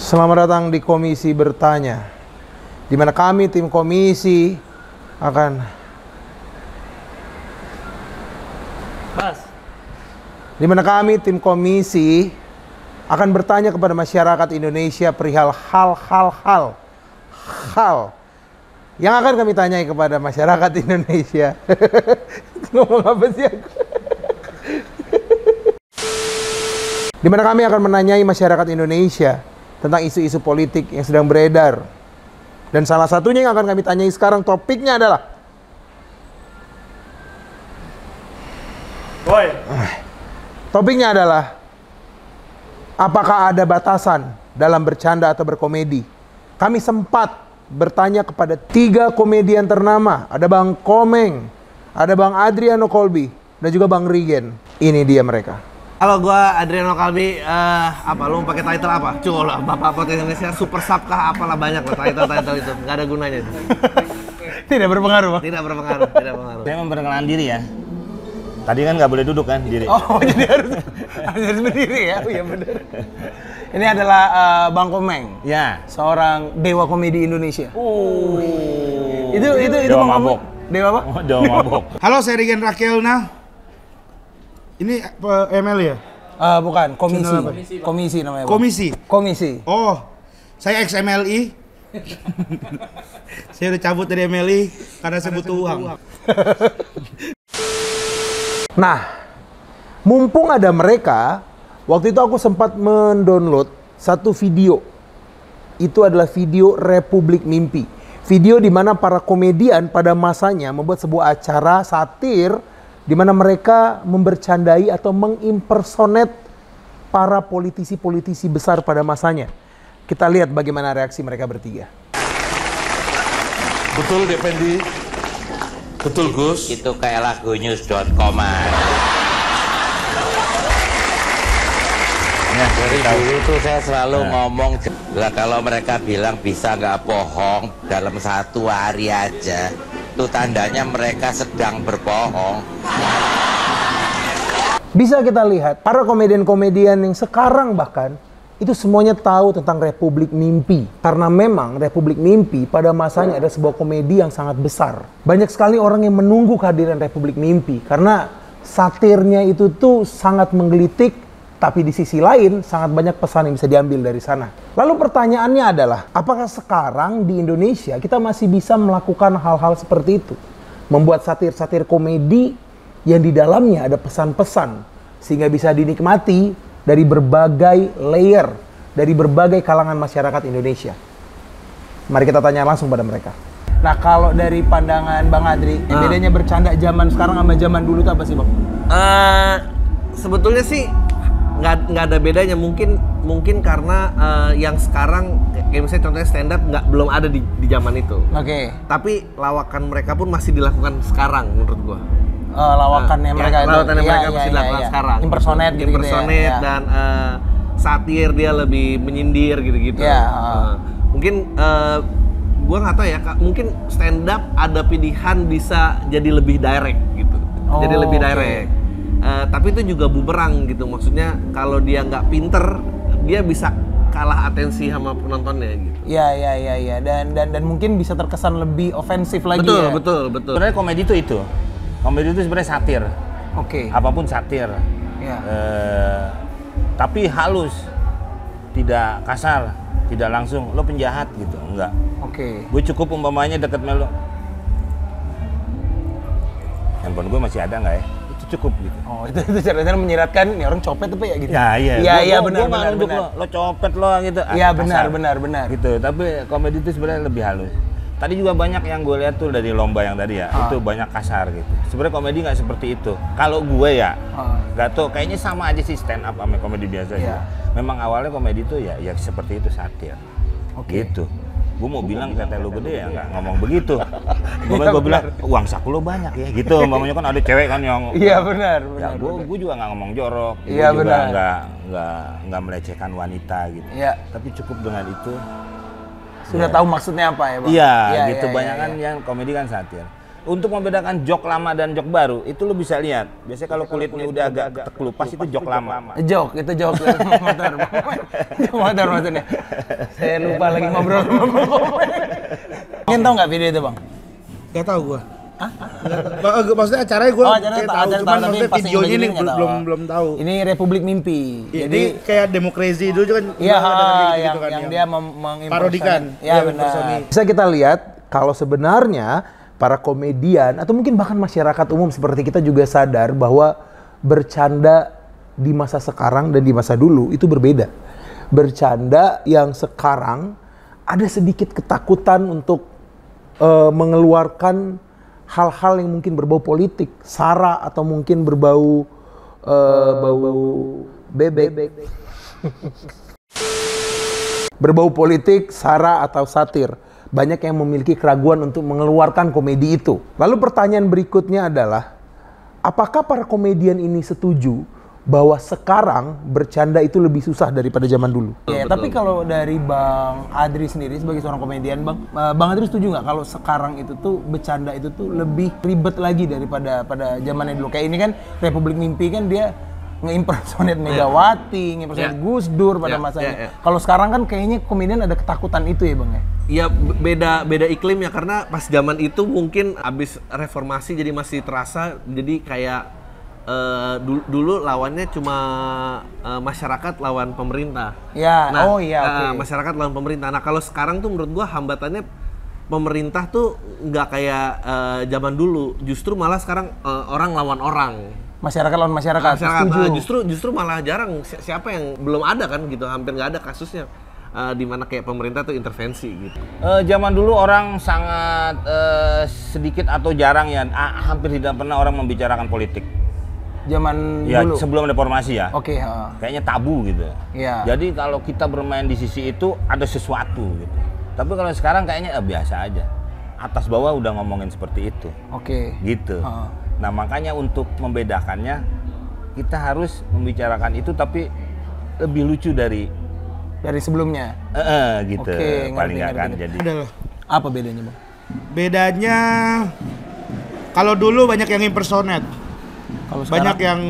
Selamat datang di Komisi Bertanya, di mana kami tim komisi akan bertanya kepada masyarakat Indonesia perihal hal yang akan kami tanyai kepada masyarakat Indonesia. Ngomong apa sih aku? Di mana kami akan menanyai masyarakat Indonesia tentang isu-isu politik yang sedang beredar. Dan salah satunya yang akan kami tanyai sekarang, topiknya adalah apakah ada batasan dalam bercanda atau berkomedi? Kami sempat bertanya kepada 3 komedian ternama. Ada Bang Komeng, ada Bang Adriano Colby, dan juga Bang Rigen. Ini dia mereka. Halo, gua Adriano Colby. Lu mau pakai title apa? Coba lah, Bapak Podcast Indonesia Super Sub kah? Apalah banyak lah title itu. Nggak ada gunanya. Tidak berpengaruh, Bang? Tidak berpengaruh. Saya memperkenalkan diri ya. Tadi kan nggak boleh duduk kan diri. Oh, jadi harus berdiri ya? Oh iya benar. Ini adalah Bang Komeng. Ya. Seorang dewa komedi Indonesia. Itu Dewa Bang mabok. Komeng. Dewa apa? Oh, dewa mabok. Halo, saya Rigen Rakelna. Ini ML ya? Bukan, komisi namanya. Bang. Komisi. Oh, saya ex-MLI. Saya udah cabut dari MLI karena saya butuh uang. Nah, mumpung ada mereka, waktu itu aku sempat mendownload satu video. Itu adalah video Republik Mimpi. Video di mana para komedian pada masanya membuat sebuah acara satir di mana mereka membercandai atau mengimpersonate para politisi-politisi besar pada masanya. Kita lihat bagaimana reaksi mereka bertiga. Betul, Dependi. Betul, Gus. Itu kayak lagu news.com-an. Dari dulu tuh saya selalu ngomong, lah kalau mereka bilang bisa nggak bohong dalam 1 hari aja, itu tandanya mereka sedang berbohong. Bisa kita lihat, para komedian-komedian yang sekarang bahkan, itu semuanya tahu tentang Republik Mimpi. Karena memang Republik Mimpi pada masanya ada sebuah komedi yang sangat besar. Banyak sekali orang yang menunggu kehadiran Republik Mimpi. Karena satirnya itu tuh sangat menggelitik, tapi di sisi lain sangat banyak pesan yang bisa diambil dari sana. Lalu pertanyaannya adalah, apakah sekarang di Indonesia kita masih bisa melakukan hal-hal seperti itu? Membuat satir-satir komedi yang di dalamnya ada pesan-pesan, sehingga bisa dinikmati dari berbagai layer, dari berbagai kalangan masyarakat Indonesia. Mari kita tanya langsung pada mereka. Nah, kalau dari pandangan Bang Adri, bedanya bercanda zaman sekarang sama zaman dulu itu apa sih, Bang? Sebetulnya sih nggak ada bedanya. Mungkin karena yang sekarang kayak misalnya contohnya stand up belum ada di zaman itu. Oke. Tapi lawakan mereka pun masih dilakukan sekarang menurut gua. Lawakannya mereka masih dilakukan sekarang. Impersonate gitu ya. Dan satir, dia lebih menyindir gitu-gitu. Mungkin gua nggak tahu ya, mungkin stand up ada pilihan bisa jadi lebih direct gitu. Jadi lebih direct. Tapi itu juga bumerang gitu. Maksudnya kalau dia nggak pinter, dia bisa kalah atensi sama penontonnya gitu. Iya. Dan mungkin bisa terkesan lebih ofensif lagi. Betul. Sebenarnya komedi itu. Komedi itu sebenarnya satir. Oke. Apapun satir. Iya. Tapi halus, tidak kasar, tidak langsung lo penjahat gitu, enggak. Oke. Gue cukup umpamanya deket melo. Handphone gue masih ada nggak ya? Itu cukup gitu. Oh, itu caranya menyiratkan nih orang copet apa ya gitu. Iya, benar. Lo copet lo gitu. Iya, benar. Gitu. Tapi komedi itu sebenarnya lebih halus. Tadi juga banyak yang gue lihat tuh dari lomba yang tadi ya, itu banyak kasar gitu. Sebenarnya komedi nggak seperti itu. Kalau gue ya, nggak tahu, kayaknya sama aja sih stand up sama komedi biasa. Memang awalnya komedi itu ya seperti itu, satir. Gitu. Gue mau bilang tete lu gede ya nggak ngomong begitu. Gue bilang uang saku lo banyak ya gitu. Mamanya kan ada cewek kan yang. Iya benar. Ya gue juga nggak ngomong jorok. Iya benar. Nggak melecehkan wanita gitu. Iya. Tapi cukup dengan itu. Sudah tahu maksudnya apa ya, Bang? Iya, gitu. Banyak kan yang komedi kan satir. Untuk membedakan jok lama dan jok baru, itu lu bisa lihat. Biasanya kalau kulitnya udah agak kelupas itu jok lama. Jok motor. Jok motor maksudnya. Saya lupa lagi ngobrol sama Ingin tahu nggak video itu, Bang? Gak tahu gua. Maksudnya acaranya gue tahu, cuman maksudnya videonya ini belum tahu. Ini Republik Mimpi. Jadi kayak Demokrasi dulu kan. Iya, yang dia parodikan. Ya benar. Bisa kita lihat kalau sebenarnya para komedian atau mungkin bahkan masyarakat umum seperti kita juga sadar bahwa bercanda di masa sekarang dan di masa dulu itu berbeda. Bercanda yang sekarang ada sedikit ketakutan untuk mengeluarkan hal-hal yang mungkin berbau politik, sara atau mungkin berbau bau bebek. Berbau politik, sara atau satir. Banyak yang memiliki keraguan untuk mengeluarkan komedi itu. Lalu pertanyaan berikutnya adalah, apakah para komedian ini setuju bahwa sekarang bercanda itu lebih susah daripada zaman dulu? Ya, tapi kalau dari Bang Adri sendiri sebagai seorang komedian, Bang Adri setuju nggak kalau sekarang itu tuh bercanda itu tuh lebih ribet lagi daripada pada zamannya dulu? Kayak ini kan Republik Mimpi kan dia nge-impersonate Megawati, nge-impersonate Gus Dur pada masanya. Kalau sekarang kan kayaknya komedian ada ketakutan itu ya, Bang ya? Iya, beda iklim ya, karena pas zaman itu mungkin abis reformasi jadi masih terasa, jadi kayak dulu lawannya cuma masyarakat lawan pemerintah. Ya, masyarakat lawan pemerintah. Nah kalau sekarang tuh menurut gua hambatannya pemerintah tuh nggak kayak zaman dulu, justru malah sekarang orang lawan orang. Masyarakat lawan masyarakat. Justru malah jarang, siapa yang belum ada kan gitu, hampir nggak ada kasusnya. Di mana kayak pemerintah tuh intervensi gitu. Zaman dulu orang sangat sedikit atau jarang ya, hampir tidak pernah orang membicarakan politik. Zaman ya, dulu? Sebelum reformasi ya. Oke. Kayaknya tabu gitu. Iya. Jadi kalau kita bermain di sisi itu ada sesuatu gitu. Tapi kalau sekarang kayaknya biasa aja. Atas bawah udah ngomongin seperti itu. Oke. Gitu. Nah makanya untuk membedakannya kita harus membicarakan itu tapi lebih lucu dari sebelumnya. Gitu. Oke, paling nggak kan. Jadi apa bedanya, Bang? Bedanya kalau dulu banyak yang impersonate. Banyak yang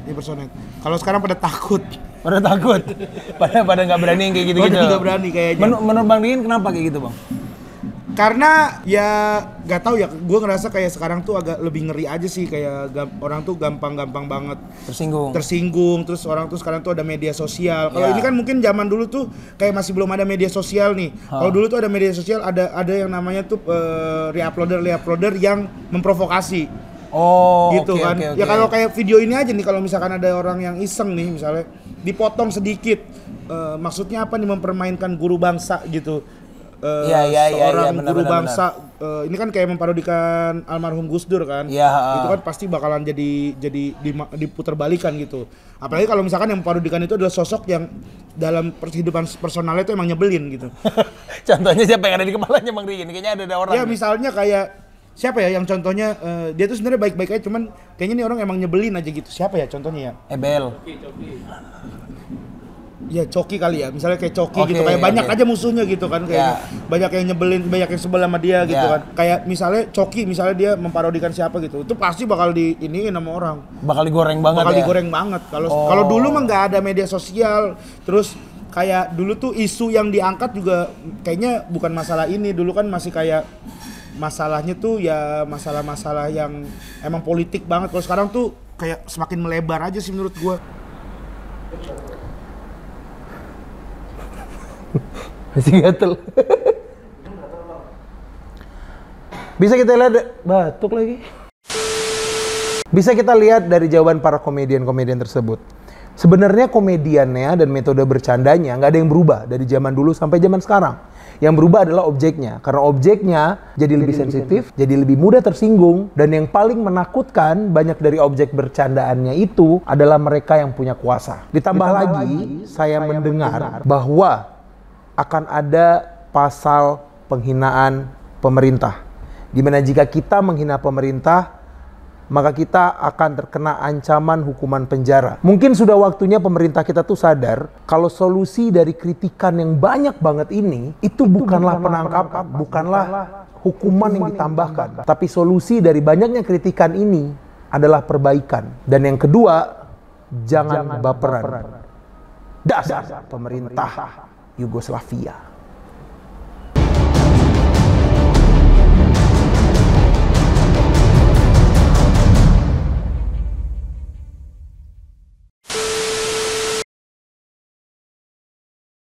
impersonate. Kalau sekarang pada takut. Pada nggak berani yang kayak gitu-gitu. Nggak berani kayaknya. Menurut Bang Dingin kenapa kayak gitu, Bang? Karena ya nggak tahu ya, gue ngerasa kayak sekarang tuh agak lebih ngeri aja sih, kayak orang tuh gampang banget tersinggung. Terus orang tuh sekarang tuh ada media sosial. Kalau ini kan mungkin zaman dulu tuh kayak masih belum ada media sosial nih. Kalau dulu tuh ada media sosial, ada yang namanya tuh reuploader yang memprovokasi. Gitu kan. Okay. Ya kalau kayak video ini aja nih, kalau misalkan ada orang yang iseng nih misalnya dipotong sedikit, maksudnya apa nih, mempermainkan guru bangsa gitu. Seorang guru bangsa, ini kan kayak memparodikan almarhum Gus Dur kan. Itu kan pasti bakalan jadi diputerbalikan gitu. Apalagi kalau misalkan yang memparodikan itu adalah sosok yang dalam kehidupan personalnya itu emang nyebelin gitu. Contohnya siapa yang ada di kepalanya, Bang Dingin? Kayaknya ada orang. Ya misalnya kayak siapa ya yang contohnya dia tuh sebenarnya baik-baik aja, cuman kayaknya nih orang emang nyebelin aja gitu. Siapa ya contohnya ya? Ebel. Ya Coki kali ya, misalnya kayak Coki gitu, kayak banyak aja musuhnya gitu kan, kayak banyak yang nyebelin, banyak yang sebel sama dia gitu kan. Kayak misalnya Coki, misalnya dia memparodikan siapa gitu, itu pasti bakal diiniin sama orang. Bakal digoreng banget. Kalau dulu mah nggak ada media sosial, terus kayak dulu tuh isu yang diangkat juga kayaknya bukan masalah ini, dulu kan masih kayak masalahnya tuh ya masalah-masalah yang emang politik banget. Kalau sekarang tuh kayak semakin melebar aja sih menurut gua. Masih gatel. Bisa kita lihat, batuk lagi. Bisa kita lihat dari jawaban para komedian-komedian tersebut. Sebenarnya komediannya dan metode bercandanya nggak ada yang berubah dari zaman dulu sampai zaman sekarang. Yang berubah adalah objeknya, karena objeknya jadi lebih sensitif, jadi lebih mudah tersinggung, dan yang paling menakutkan banyak dari objek bercandaannya itu adalah mereka yang punya kuasa. Ditambah lagi, saya mendengar bahwa akan ada pasal penghinaan pemerintah, di mana jika kita menghina pemerintah, maka kita akan terkena ancaman hukuman penjara. Mungkin sudah waktunya pemerintah kita tuh sadar kalau solusi dari kritikan yang banyak banget ini itu bukanlah penangkapan, bukanlah hukuman yang ditambahkan, tapi solusi dari banyaknya kritikan ini adalah perbaikan. Dan yang kedua, jangan baperan. Dasar pemerintah Yugoslavia.